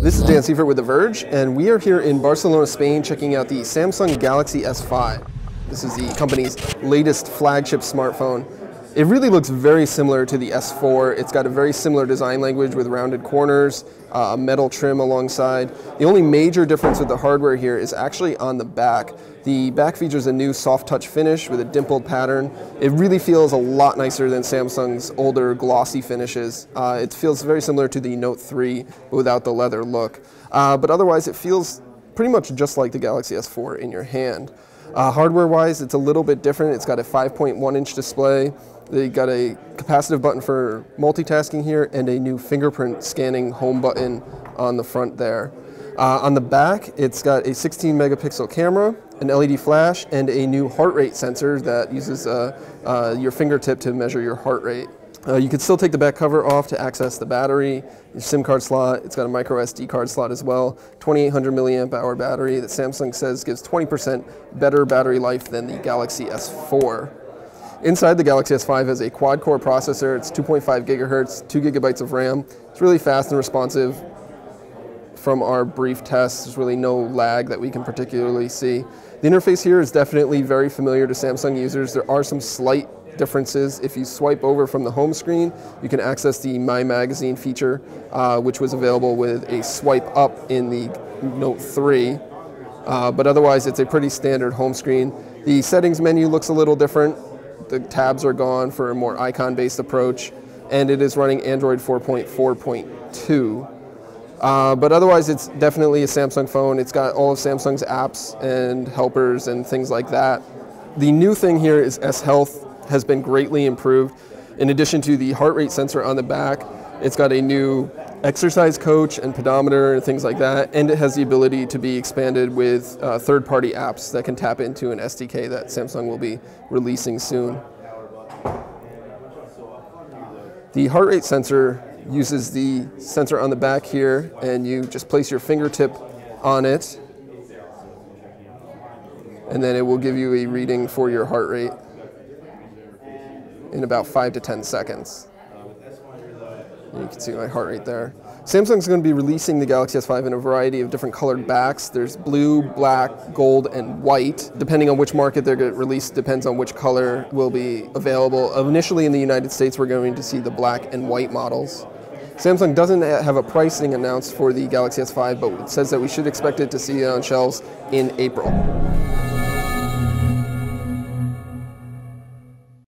This is Dan Seifert with The Verge, and we are here in Barcelona, Spain, checking out the Samsung Galaxy S5. This is the company's latest flagship smartphone. It really looks very similar to the S4. It's got a very similar design language with rounded corners, a metal trim alongside. The only major difference with the hardware here is actually on the back. The back features a new soft touch finish with a dimpled pattern. It really feels a lot nicer than Samsung's older glossy finishes. It feels very similar to the Note 3 but without the leather look. But otherwise it feels pretty much just like the Galaxy S4 in your hand. Hardware-wise, it's a little bit different. It's got a 5.1-inch display. They got a capacitive button for multitasking here and a new fingerprint scanning home button on the front there. On the back, it's got a 16-megapixel camera, an LED flash, and a new heart rate sensor that uses your fingertip to measure your heart rate. You can still take the back cover off to access the battery, your SIM card slot. It's got a micro SD card slot as well. 2800 milliamp hour battery that Samsung says gives 20% better battery life than the Galaxy S4. Inside, the Galaxy S5 has a quad-core processor. It's 2.5 gigahertz, 2 gigabytes of RAM. It's really fast and responsive. From our brief tests, there's really no lag that we can particularly see. The interface here is definitely very familiar to Samsung users. There are some slight differences. If you swipe over from the home screen, you can access the My Magazine feature, which was available with a swipe up in the Note 3. But otherwise, it's a pretty standard home screen. The settings menu looks a little different. The tabs are gone for a more icon-based approach, and it is running Android 4.4.2. But otherwise, it's definitely a Samsung phone. It's got all of Samsung's apps and helpers and things like that. The new thing here is S Health has been greatly improved. In addition to the heart rate sensor on the back, it's got a new exercise coach and pedometer and things like that, and it has the ability to be expanded with third-party apps that can tap into an SDK that Samsung will be releasing soon. The heart rate sensor uses the sensor on the back here, and you just place your fingertip on it, and then it will give you a reading for your heart rate in about 5 to 10 seconds. You can see my heart rate there. Samsung's going to be releasing the Galaxy S5 in a variety of different colored backs. There's blue, black, gold, and white. Depending on which market they're going to release, depends on which color will be available. Initially in the United States, we're going to see the black and white models. Samsung doesn't have a pricing announced for the Galaxy S5, but it says that we should expect it to see it on shelves in April.